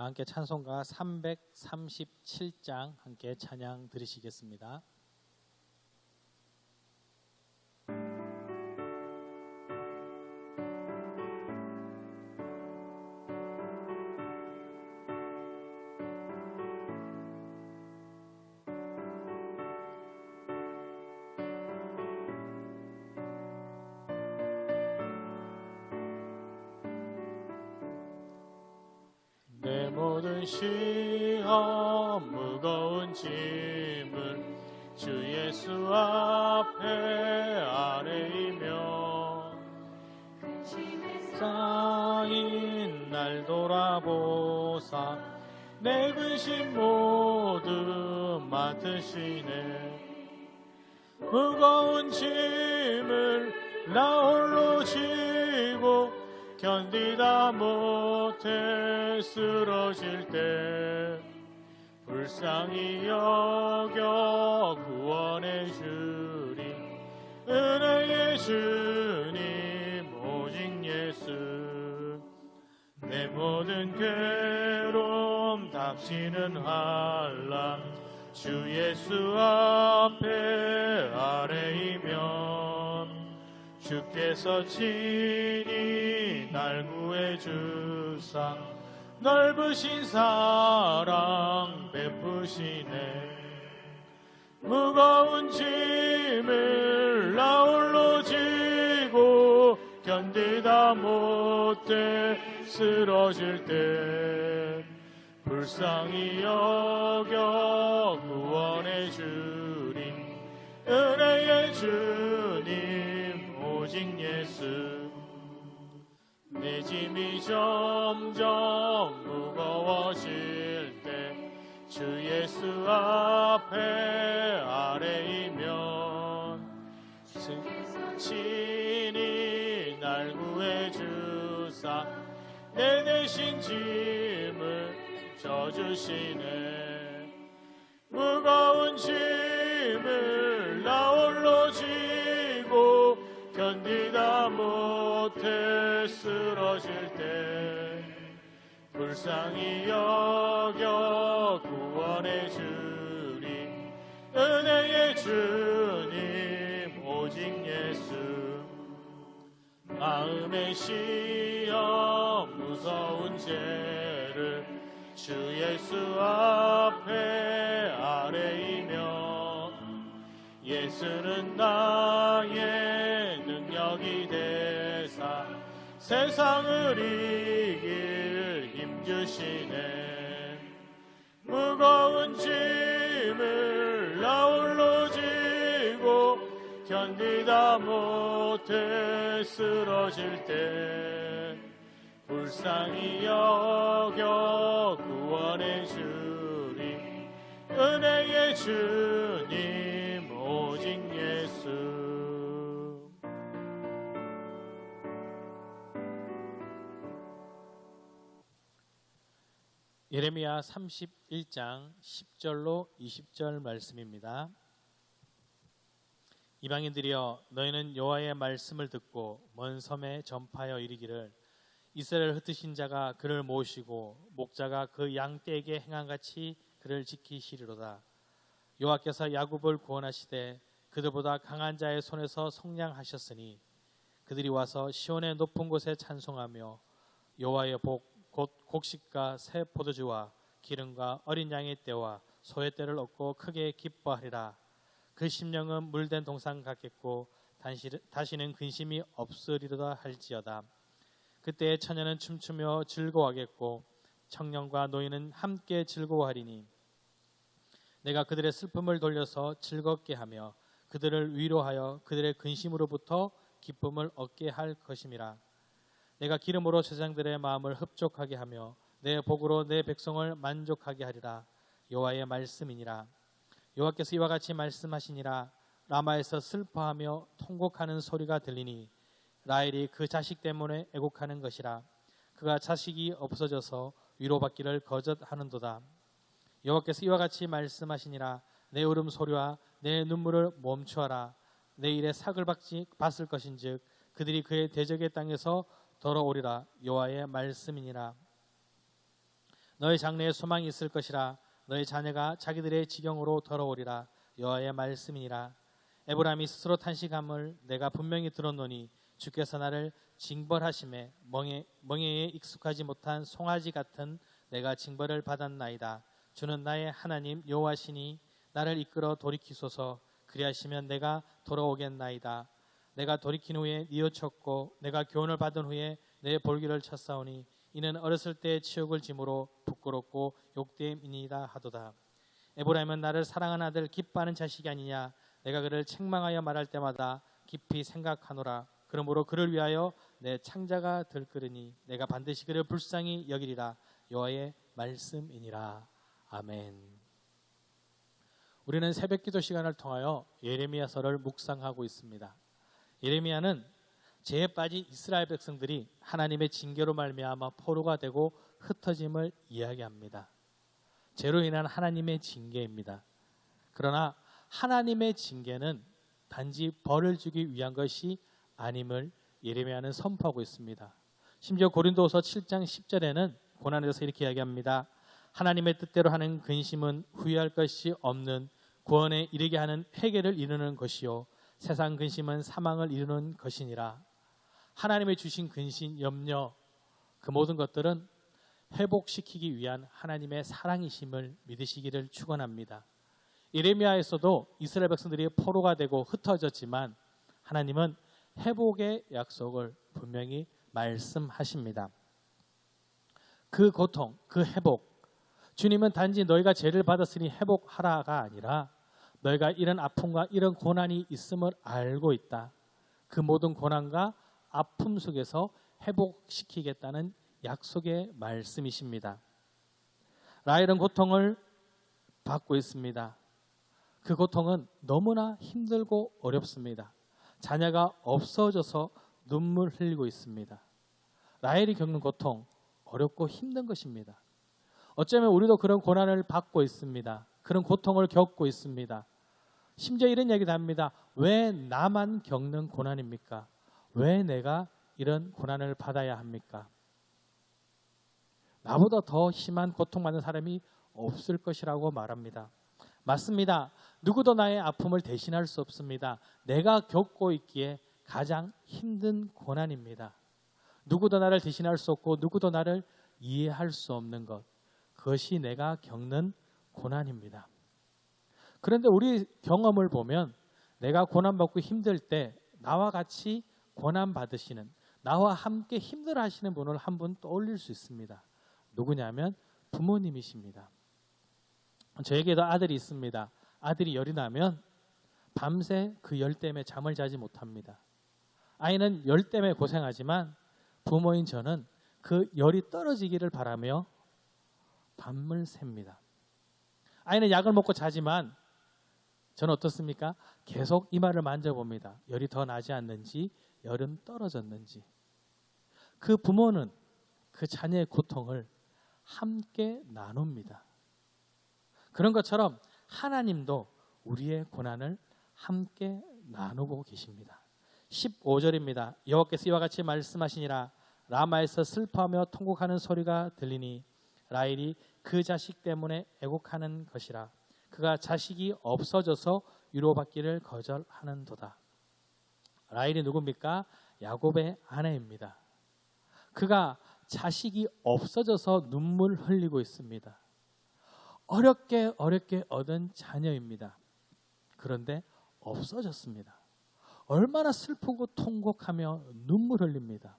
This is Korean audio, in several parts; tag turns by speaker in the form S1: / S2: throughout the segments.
S1: 다 함께 찬송가 337장 함께 찬양 들으시겠습니다.
S2: 내 모든 시험 무거운 짐을 주 예수 앞에 아뢰이며 쌓인 날 돌아보사 내 근심 모두 맡으시네. 무거운 짐을 나 홀로 지고 견디다 못해 쓰러질 때 불쌍히 여겨 구원해 주리 은혜의 주님 오직 예수. 내 모든 괴로움 닥치는 한란 주 예수 앞에 아뢰이면 주께서 친히 날 구해주사 넓으신 사랑 베푸시네. 무거운 짐을 나 홀로 지고 견디다 못해 쓰러질 때 불쌍히 여겨 구원해 주리 은혜의 주님 오직 예수. 내 짐이 점점 무거워질 때 주 예수 앞에 아뢰이면 친히 날 구해주사 내 대신 짐을 져주시네. 무거운 짐을 나 홀로 지고 견디다 못해 쓰러질 때 불쌍히 여겨 구원해 주리 은혜의 주님 오직 예수. 마음의 시험 무서운 죄를 주 예수 앞에 아뢰이며 예수는 나의 능력이 되사 세상을 이길 힘주시네. 무거운 짐을 나 홀로 지고 견디다 못해 쓰러질 때 불쌍히 여겨 구원해 주리 은혜의 주님 오직 예수.
S1: 예레미야 31장 10절로 20절 말씀입니다. 이방인들이여 너희는 여호와의 말씀을 듣고 먼 섬에 전파하여 이르기를 이스라엘 흩으신 자가 그를 모시고 목자가 그 양떼에게 행한같이 그를 지키시리로다. 여호와께서 야곱을 구원하시되 그들보다 강한 자의 손에서 속량하셨으니 그들이 와서 시온의 높은 곳에 찬송하며 여호와의 복 곧 곡식과 새 포도주와 기름과 어린 양의 떼와 소의 떼를 얻고 크게 기뻐하리라. 그 심령은 물된 동산 같겠고 다시는 근심이 없으리로다 할지어다. 그때의 처녀는 춤추며 즐거워하겠고 청년과 노인은 함께 즐거워하리니 내가 그들의 슬픔을 돌려서 즐겁게 하며 그들을 위로하여 그들의 근심으로부터 기쁨을 얻게 할 것임이라. 내가 기름으로 제장들의 마음을 흡족하게 하며 내 복으로 내 백성을 만족하게 하리라. 여호와의 말씀이니라. 여호와께서 이와 같이 말씀하시니라. 라마에서 슬퍼하며 통곡하는 소리가 들리니 라헬이 그 자식 때문에 애곡하는 것이라. 그가 자식이 없어져서 위로받기를 거절하는도다. 여호와께서 이와 같이 말씀하시니라. 내 울음소리와 내 눈물을 멈추어라. 내 일에 삭을 받을 것인즉 그들이 그의 대적의 땅에서 돌아오리라. 여호와의 말씀이니라. 너의 장래에 소망이 있을 것이라. 너의 자녀가 자기들의 지경으로 돌아오리라. 여호와의 말씀이니라. 에브라임이 스스로 탄식함을 내가 분명히 들었노니 주께서 나를 징벌하심에 멍에에 익숙하지 못한 송아지 같은 내가 징벌을 받았나이다. 주는 나의 하나님 여호와시니 나를 이끌어 돌이키소서. 그리하시면 내가 돌아오겠나이다. 내가 돌이킨 후에 뉘어쳤고 내가 교훈을 받은 후에 내 볼기를 쳤사오니 이는 어렸을 때의 치욕을 짐으로 부끄럽고 욕됨이니이다 하도다. 에브라임은 나를 사랑하는 아들 기뻐하는 자식이 아니냐. 내가 그를 책망하여 말할 때마다 깊이 생각하노라. 그러므로 그를 위하여 내 창자가 들끓으니 내가 반드시 그를 불쌍히 여기리라. 여호와의 말씀이니라. 아멘. 우리는 새벽기도 시간을 통하여 예레미야서를 묵상하고 있습니다. 예레미야는 죄에 빠진 이스라엘 백성들이 하나님의 징계로 말미암아 포로가 되고 흩어짐을 이야기합니다. 죄로 인한 하나님의 징계입니다. 그러나 하나님의 징계는 단지 벌을 주기 위한 것이 아님을 예레미야는 선포하고 있습니다. 심지어 고린도후서 7장 10절에는 고난에 대해서 이렇게 이야기합니다. 하나님의 뜻대로 하는 근심은 후회할 것이 없는 구원에 이르게 하는 회개를 이루는 것이요 세상 근심은 사망을 이루는 것이니라. 하나님의 주신 근심, 염려, 그 모든 것들은 회복시키기 위한 하나님의 사랑이심을 믿으시기를 축원합니다. 예레미야에서도 이스라엘 백성들이 포로가 되고 흩어졌지만 하나님은 회복의 약속을 분명히 말씀하십니다. 그 고통, 그 회복, 주님은 단지 너희가 죄를 받았으니 회복하라가 아니라 너희가 이런 아픔과 이런 고난이 있음을 알고 있다. 그 모든 고난과 아픔 속에서 회복시키겠다는 약속의 말씀이십니다. 라헬은 고통을 받고 있습니다. 그 고통은 너무나 힘들고 어렵습니다. 자녀가 없어져서 눈물 흘리고 있습니다. 라헬이 겪는 고통, 어렵고 힘든 것입니다. 어쩌면 우리도 그런 고난을 받고 있습니다. 그런 고통을 겪고 있습니다. 심지어 이런 얘기도 합니다. 왜 나만 겪는 고난입니까? 왜 내가 이런 고난을 받아야 합니까? 나보다 더 심한 고통받는 사람이 없을 것이라고 말합니다. 맞습니다. 누구도 나의 아픔을 대신할 수 없습니다. 내가 겪고 있기에 가장 힘든 고난입니다. 누구도 나를 대신할 수 없고 누구도 나를 이해할 수 없는 것, 그것이 내가 겪는 고난입니다. 그런데 우리 경험을 보면 내가 고난받고 힘들 때 나와 같이 고난받으시는, 나와 함께 힘들어하시는 분을 한 분 떠올릴 수 있습니다. 누구냐면 부모님이십니다. 저에게도 아들이 있습니다. 아들이 열이 나면 밤새 그 열 때문에 잠을 자지 못합니다. 아이는 열 때문에 고생하지만 부모인 저는 그 열이 떨어지기를 바라며 밤을 샙니다. 아이는 약을 먹고 자지만 저는 어떻습니까? 계속 이마를 만져봅니다. 열이 더 나지 않는지, 열은 떨어졌는지. 그 부모는 그 자녀의 고통을 함께 나눕니다. 그런 것처럼 하나님도 우리의 고난을 함께 나누고 계십니다. 15절입니다. 여호와께서 이와 같이 말씀하시니라. 라마에서 슬퍼하며 통곡하는 소리가 들리니 라헬이 그 자식 때문에 애곡하는 것이라. 그가 자식이 없어져서 위로받기를 거절하는도다. 라헬이 누굽니까? 야곱의 아내입니다. 그가 자식이 없어져서 눈물 흘리고 있습니다. 어렵게 얻은 자녀입니다. 그런데 없어졌습니다. 얼마나 슬프고 통곡하며 눈물 흘립니다.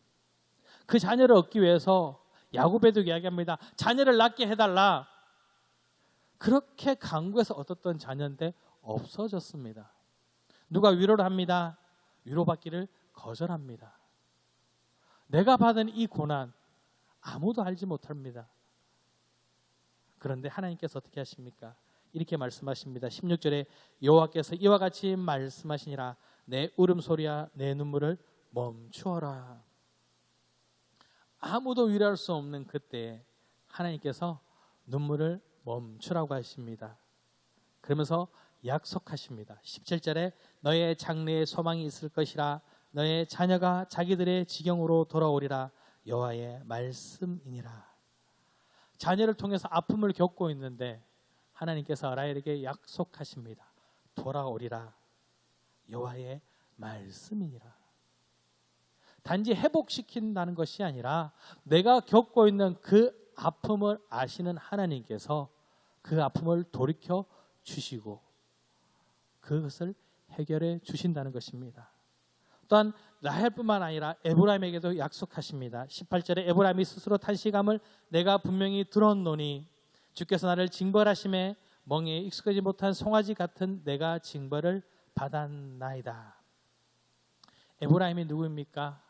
S1: 그 자녀를 얻기 위해서 야곱에도 이야기합니다. 자녀를 낳게 해달라. 그렇게 간구해서 얻었던 자녀인데 없어졌습니다. 누가 위로를 합니다. 위로받기를 거절합니다. 내가 받은 이 고난 아무도 알지 못합니다. 그런데 하나님께서 어떻게 하십니까? 이렇게 말씀하십니다. 16절에 여호와께서 이와 같이 말씀하시니라. 내 울음소리야 내 눈물을 멈추어라. 아무도 위로할 수 없는 그때에 하나님께서 눈물을 멈추라고 하십니다. 그러면서 약속하십니다. 17절에 너의 장래에 소망이 있을 것이라. 너의 자녀가 자기들의 지경으로 돌아오리라. 여호와의 말씀이니라. 자녀를 통해서 아픔을 겪고 있는데 하나님께서 라헬에게 약속하십니다. 돌아오리라. 여호와의 말씀이니라. 단지 회복시킨다는 것이 아니라 내가 겪고 있는 그 아픔을 아시는 하나님께서 그 아픔을 돌이켜 주시고 그것을 해결해 주신다는 것입니다. 또한 라헬뿐만 아니라 에브라임에게도 약속하십니다. 18절에 에브라임이 스스로 탄식함을 내가 분명히 들었노니 주께서 나를 징벌하심에 멍에에 익숙하지 못한 송아지 같은 내가 징벌을 받았나이다. 에브라임이 누구입니까?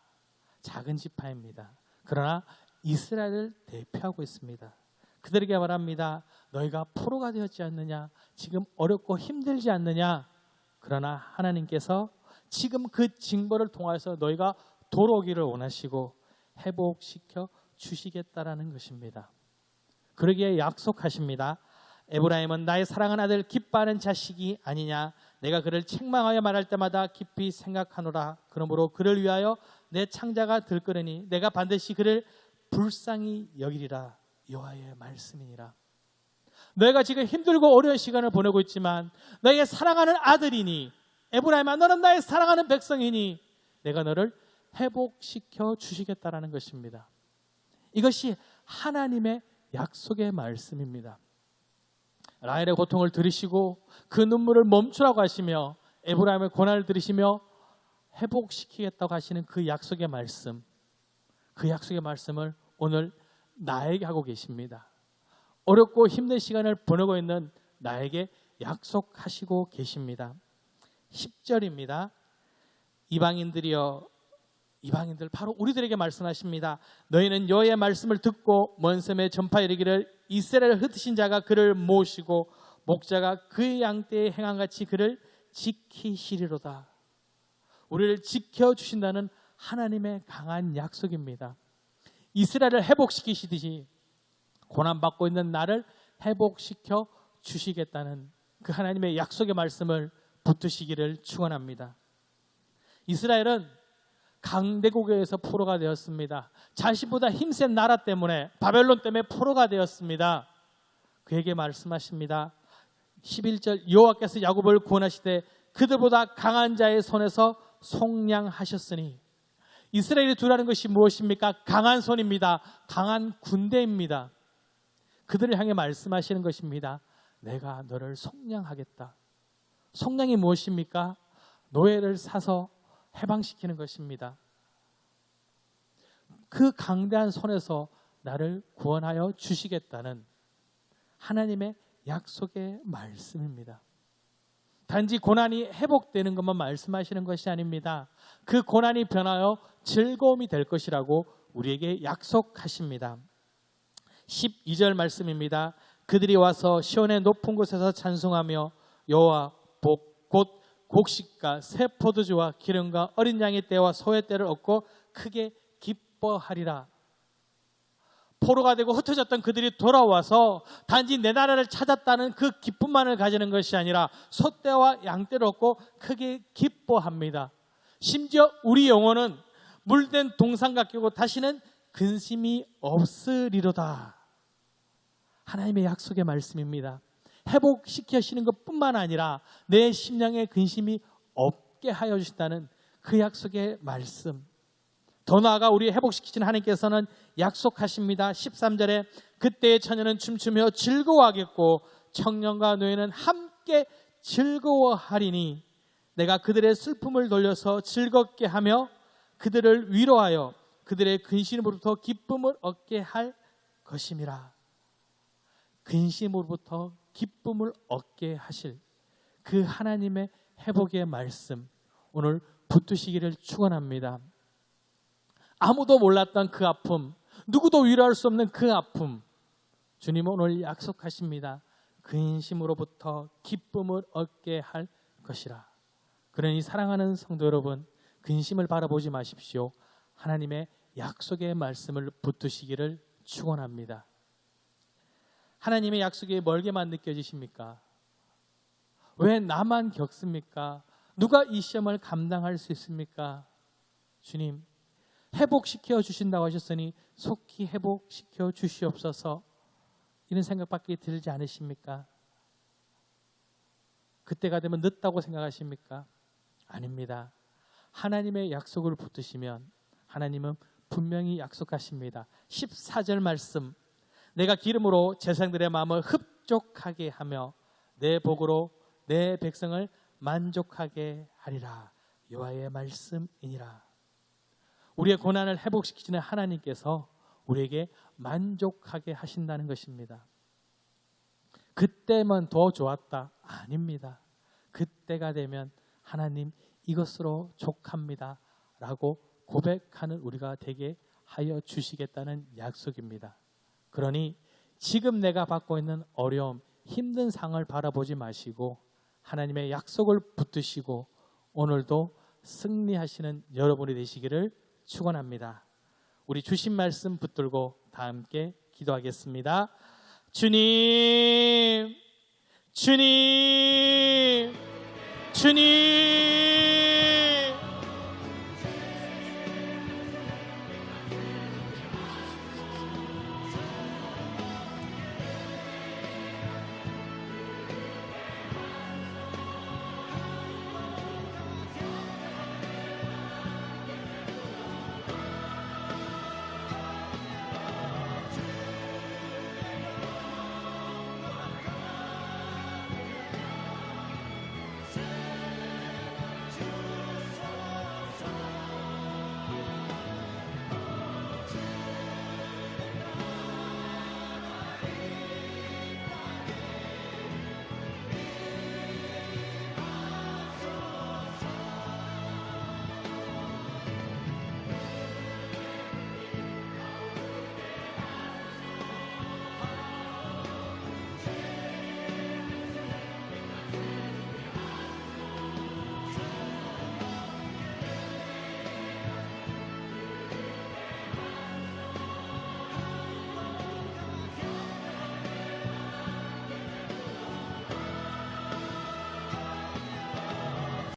S1: 작은 지파입니다. 그러나 이스라엘을 대표하고 있습니다. 그들에게 말합니다. 너희가 포로가 되었지 않느냐? 지금 어렵고 힘들지 않느냐? 그러나 하나님께서 지금 그 징벌을 통해서 너희가 돌아오기를 원하시고 회복시켜 주시겠다라는 것입니다. 그러기에 약속하십니다. 에브라임은 나의 사랑하는 아들 기뻐하는 자식이 아니냐? 내가 그를 책망하여 말할 때마다 깊이 생각하노라. 그러므로 그를 위하여 내 창자가 들끓으니 내가 반드시 그를 불쌍히 여기리라. 여호와의 말씀이니라. 너희가 지금 힘들고 어려운 시간을 보내고 있지만 너희의 사랑하는 아들이니 에브라임아 너는 나의 사랑하는 백성이니 내가 너를 회복시켜 주시겠다라는 것입니다. 이것이 하나님의 약속의 말씀입니다. 라헬의 고통을 들으시고 그 눈물을 멈추라고 하시며 에브라임의 고난을 들으시며 회복시키겠다고 하시는 그 약속의 말씀, 그 약속의 말씀을 오늘 나에게 하고 계십니다. 어렵고 힘든 시간을 보내고 있는 나에게 약속하시고 계십니다. 10절입니다. 이방인들이여, 이방인들 바로 우리들에게 말씀하십니다. 너희는 여호와의 말씀을 듣고 먼 섬에 전파하여 이르기를 이스라엘을 흩으신 자가 그를 모시고 목자가 그의 양떼에 행한 같이 그를 지키시리로다. 우리를 지켜주신다는 하나님의 강한 약속입니다. 이스라엘을 회복시키시듯이 고난받고 있는 나를 회복시켜 주시겠다는 그 하나님의 약속의 말씀을 붙드시기를 축원합니다. 이스라엘은 강대국에서 포로가 되었습니다. 자신보다 힘센 나라 때문에 바벨론 때문에 포로가 되었습니다. 그에게 말씀하십니다. 11절 여호와께서 야곱을 구원하시되 그들보다 강한 자의 손에서 속량하셨으니 이스라엘이 두라는 것이 무엇입니까? 강한 손입니다. 강한 군대입니다. 그들을 향해 말씀하시는 것입니다. 내가 너를 속량하겠다. 속량이 무엇입니까? 노예를 사서 해방시키는 것입니다. 그 강대한 손에서 나를 구원하여 주시겠다는 하나님의 약속의 말씀입니다. 단지 고난이 회복되는 것만 말씀하시는 것이 아닙니다. 그 고난이 변하여 즐거움이 될 것이라고 우리에게 약속하십니다. 12절 말씀입니다. 그들이 와서 시온의 높은 곳에서 찬송하며 여호와 복 곧 곡식과 새 포도주와 기름과 어린 양의 떼와 소의 떼를 얻고 크게 기뻐하리라. 포로가 되고 흩어졌던 그들이 돌아와서 단지 내 나라를 찾았다는 그 기쁨만을 가지는 것이 아니라 소떼와 양떼를 얻고 크게 기뻐합니다. 심지어 우리 영혼은 물된 동상 같고 다시는 근심이 없으리로다. 하나님의 약속의 말씀입니다. 회복시키시는 것뿐만 아니라 내 심령에 근심이 없게 하여 주신다는 그 약속의 말씀. 더 나아가 우리 회복시키시는 하나님께서는 약속하십니다. 13절에 그때의 처녀는 춤추며 즐거워하겠고 청년과 노예는 함께 즐거워하리니 내가 그들의 슬픔을 돌려서 즐겁게 하며 그들을 위로하여 그들의 근심으로부터 기쁨을 얻게 할 것임이라. 근심으로부터 기쁨을 얻게 하실 그 하나님의 회복의 말씀 오늘 붙드시기를 축원합니다. 아무도 몰랐던 그 아픔, 누구도 위로할 수 없는 그 아픔, 주님은 오늘 약속하십니다. 근심으로부터 기쁨을 얻게 할 것이라. 그러니 사랑하는 성도 여러분, 근심을 바라보지 마십시오. 하나님의 약속의 말씀을 붙드시기를 축원합니다. 하나님의 약속이 멀게만 느껴지십니까? 왜 나만 겪습니까? 누가 이 시험을 감당할 수 있습니까? 주님, 회복시켜 주신다고 하셨으니 속히 회복시켜 주시옵소서. 이런 생각밖에 들지 않으십니까? 그때가 되면 늦다고 생각하십니까? 아닙니다. 하나님의 약속을 붙드시면 하나님은 분명히 약속하십니다. 14절 말씀, 내가 기름으로 제사장들의 마음을 흡족하게 하며 내 복으로 내 백성을 만족하게 하리라. 여호와의 말씀이니라. 우리의 고난을 회복시키시는 하나님께서 우리에게 만족하게 하신다는 것입니다. 그때면 더 좋았다. 아닙니다. 그때가 되면 하나님 이것으로 족합니다 라고 고백하는 우리가 되게 하여 주시겠다는 약속입니다. 그러니 지금 내가 받고 있는 어려움, 힘든 상을 바라보지 마시고 하나님의 약속을 붙드시고 오늘도 승리하시는 여러분이 되시기를 축원합니다. 우리 주신 말씀 붙들고 다 함께 기도하겠습니다. 주님, 주님, 주님,